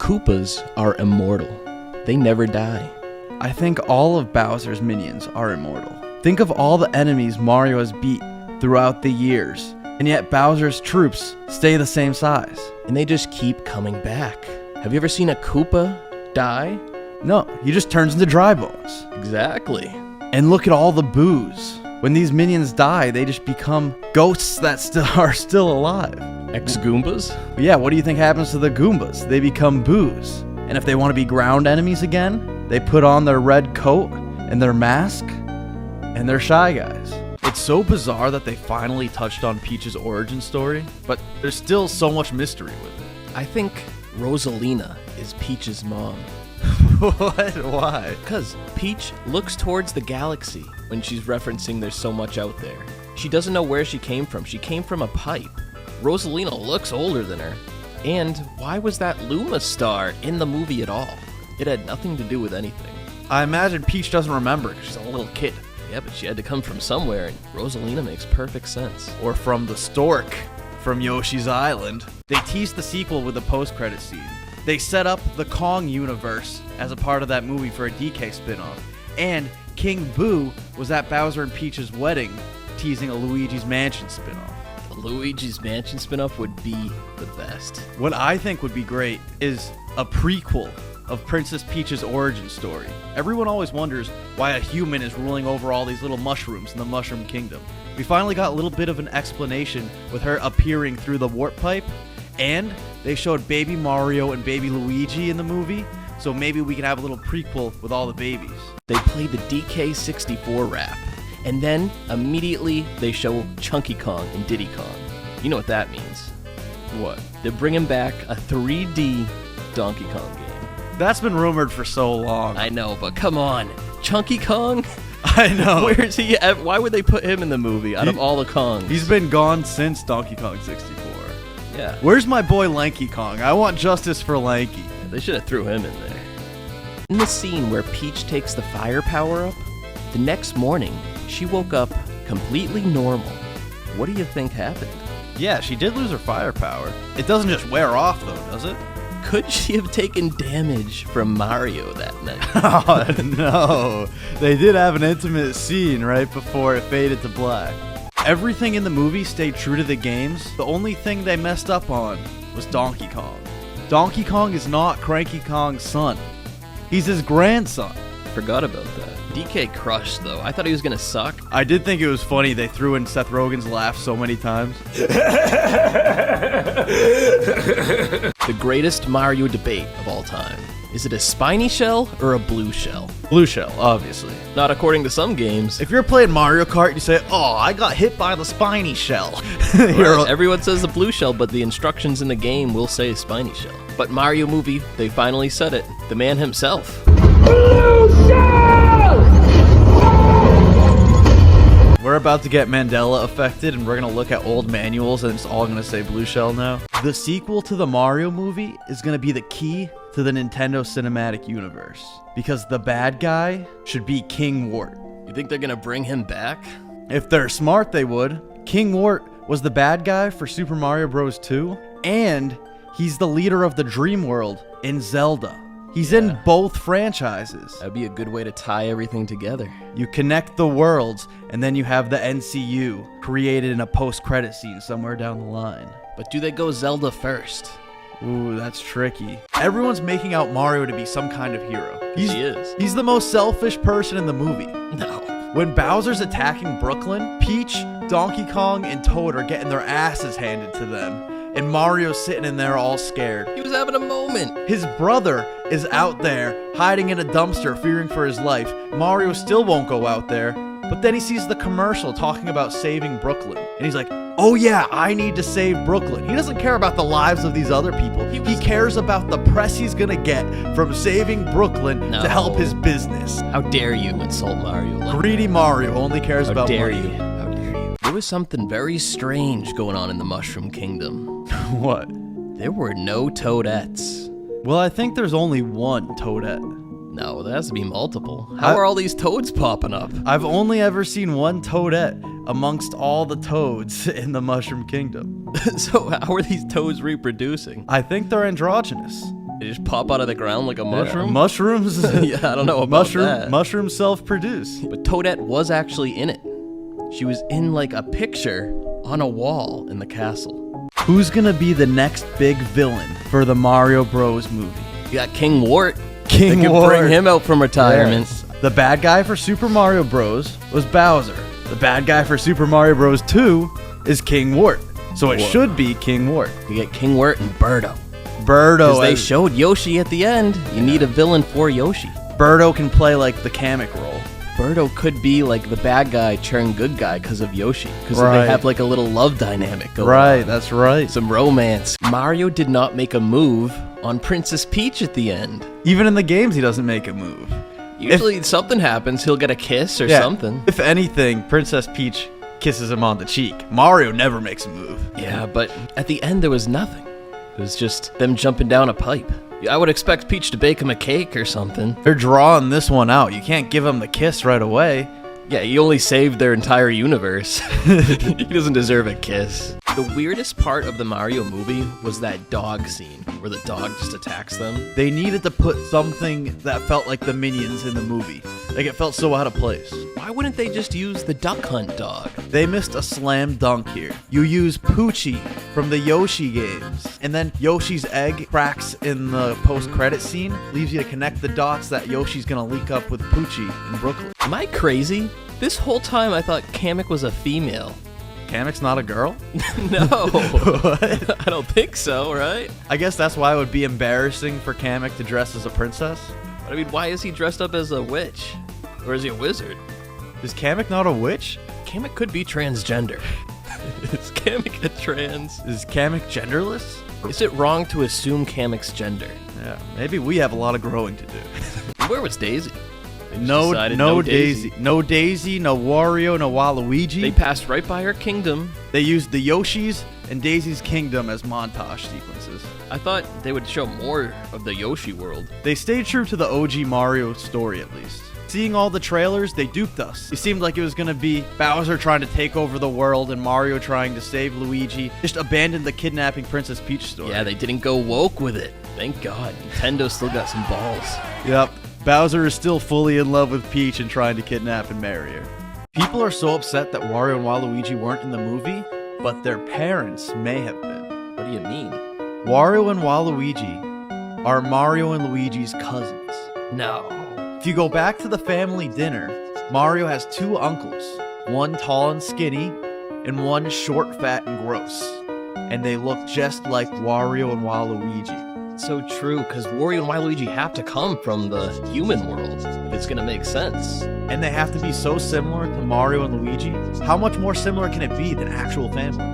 Koopas are immortal. They never die. I think all of Bowser's minions are immortal. Think of all the enemies Mario has beat throughout the years, and yet Bowser's troops stay the same size. And they just keep coming back. Have you ever seen a Koopa die? No, he just turns into dry bones. Exactly. And look at all the boos. When these minions die, they just become ghosts that are still alive. Ex-Goombas? Yeah, what do you think happens to the Goombas? They become boos. And if they want to be ground enemies again, they put on their red coat and their mask, and they're Shy Guys. It's so bizarre that they finally touched on Peach's origin story, but there's still so much mystery with it. I think Rosalina is Peach's mom. What? Why? Because Peach looks towards the galaxy when she's referencing there's so much out there. She doesn't know where she came from. She came from a pipe. Rosalina looks older than her. And why was that Luma star in the movie at all? It had nothing to do with anything. I imagine Peach doesn't remember because she's a little kid. Yeah, but she had to come from somewhere, and Rosalina makes perfect sense. Or from the stork from Yoshi's Island. They teased the sequel with a post-credit scene. They set up the Kong universe as a part of that movie for a DK spin-off. And King Boo was at Bowser and Peach's wedding, teasing a Luigi's Mansion spin-off. A Luigi's Mansion spin-off would be the best. What I think would be great is a prequel of Princess Peach's origin story. Everyone always wonders why a human is ruling over all these little mushrooms in the Mushroom Kingdom. We finally got a little bit of an explanation with her appearing through the warp pipe, and they showed baby Mario and baby Luigi in the movie, so maybe we can have a little prequel with all the babies. They play the DK64 rap, and then immediately they show Chunky Kong and Diddy Kong. You know what that means. What? They're bringing back a 3D Donkey Kong game. That's been rumored for so long. I know, but come on. Chunky Kong? I know. Where's he at? Why would they put him in the movie out of all the Kongs? He's been gone since Donkey Kong 64. Yeah. Where's my boy Lanky Kong? I want justice for Lanky. Yeah, they should have threw him in there. In the scene where Peach takes the fire power up, the next morning, she woke up completely normal. What do you think happened? Yeah, she did lose her firepower. It doesn't just wear off, though, does it? Could she have taken damage from Mario that night? Oh, no. They did have an intimate scene right before it faded to black. Everything in the movie stayed true to the games. The only thing they messed up on was Donkey Kong. Donkey Kong is not Cranky Kong's son. He's his grandson. Forgot about that. DK crushed, though. I thought he was going to suck. I did think it was funny they threw in Seth Rogen's laugh so many times. The greatest Mario debate of all time. Is it a spiny shell or a blue shell? Blue shell, obviously. Not according to some games. If you're playing Mario Kart, you say, oh, I got hit by the spiny shell. Right, everyone says the blue shell, but the instructions in the game will say spiny shell. But Mario movie, they finally said it. The man himself. Blue shell! We're about to get Mandela affected, and we're going to look at old manuals, and it's all going to say blue shell now. The sequel to the Mario movie is going to be the key to the Nintendo Cinematic Universe, because the bad guy should be King Wart. You think they're going to bring him back? If they're smart, they would. King Wart was the bad guy for Super Mario Bros. 2, and he's the leader of the Dream World in Zelda. He's in both franchises. That'd be a good way to tie everything together. You connect the worlds, and then you have the NCU created in a post-credit scene somewhere down the line. But do they go Zelda first? Ooh, that's tricky. Everyone's making out Mario to be some kind of hero. He is. He's the most selfish person in the movie. No. When Bowser's attacking Brooklyn, Peach, Donkey Kong, and Toad are getting their asses handed to them. And Mario's sitting in there all scared. He was having a moment. His brother is out there hiding in a dumpster fearing for his life. Mario still won't go out there. But then he sees the commercial talking about saving Brooklyn. And he's like, oh yeah, I need to save Brooklyn. He doesn't care about the lives of these other people. He cares about the press he's gonna get from saving Brooklyn to help his business. How dare you insult Mario like Greedy Mario only cares about money. How dare you? There was something very strange going on in the Mushroom Kingdom. What? There were no Toadettes. Well, I think there's only one Toadette. No, there has to be multiple. How are all these toads popping up? I've only ever seen one Toadette amongst all the toads in the Mushroom Kingdom. So how are these toads reproducing? I think they're androgynous. They just pop out of the ground like a mushroom? Mushrooms? Yeah, I don't know about that. Mushrooms self-produce. But Toadette was actually in it. She was in like a picture on a wall in the castle. Who's gonna be the next big villain for the Mario Bros. Movie? You got King Wart. King They could Wart. bring him out from retirement. Yes. The bad guy for Super Mario Bros. Was Bowser. The bad guy for Super Mario Bros. 2 is King Wart. So it should be King Wart. You get King Wart and Birdo. Birdo. Because they showed Yoshi at the end. You need a villain for Yoshi. Birdo can play like the Kamek role. Birdo could be like the bad guy turn good guy because of Yoshi. Because Right. they have like a little love dynamic going Right, on. that's right. Some romance. Mario did not make a move on Princess Peach at the end. Even in the games, he doesn't make a move. Usually something happens. He'll get a kiss or Yeah, something. If anything, Princess Peach kisses him on the cheek. Mario never makes a move. Yeah, but at the end there was nothing. It was just them jumping down a pipe. I would expect Peach to bake him a cake or something. They're drawing this one out. You can't give him the kiss right away. Yeah, he only saved their entire universe. He doesn't deserve a kiss. The weirdest part of the Mario movie was that dog scene where the dog just attacks them. They needed to put something that felt like the Minions in the movie. Like it felt so out of place. Why wouldn't they just use the Duck Hunt dog? They missed a slam dunk here. You use Poochie from the Yoshi games, and then Yoshi's egg cracks in the post-credit scene, leaves you to connect the dots that Yoshi's gonna link up with Poochie in Brooklyn. Am I crazy? This whole time I thought Kamek was a female. Kamek's not a girl? No. What? I don't think so, right? I guess that's why it would be embarrassing for Kamek to dress as a princess. But I mean, why is he dressed up as a witch? Or is he a wizard? Is Kamek not a witch? Kamek could be transgender. Is Kamek a trans? Is Kamek genderless? Is it wrong to assume Kamek's gender? Yeah, maybe we have a lot of growing to do. Where was Daisy? They just No, decided no Daisy. No Daisy, no Wario, no Waluigi. They passed right by her kingdom. They used the Yoshis and Daisy's kingdom as montage sequences. I thought they would show more of the Yoshi world. They stayed true to the OG Mario story at least. Seeing all the trailers, they duped us. It seemed like it was gonna be Bowser trying to take over the world and Mario trying to save Luigi. Just abandoned the kidnapping Princess Peach story. Yeah, they didn't go woke with it. Thank God. Nintendo still got some balls. Yep. Bowser is still fully in love with Peach and trying to kidnap and marry her. People are so upset that Wario and Waluigi weren't in the movie, but their parents may have been. What do you mean? Wario and Waluigi are Mario and Luigi's cousins. No. If you go back to the family dinner, Mario has two uncles, one tall and skinny, and one short, fat, and gross. And they look just like Wario and Waluigi. So true, because Wario and Waluigi have to come from the human world. If it's gonna make sense. And they have to be so similar to Mario and Luigi. How much more similar can it be than actual family?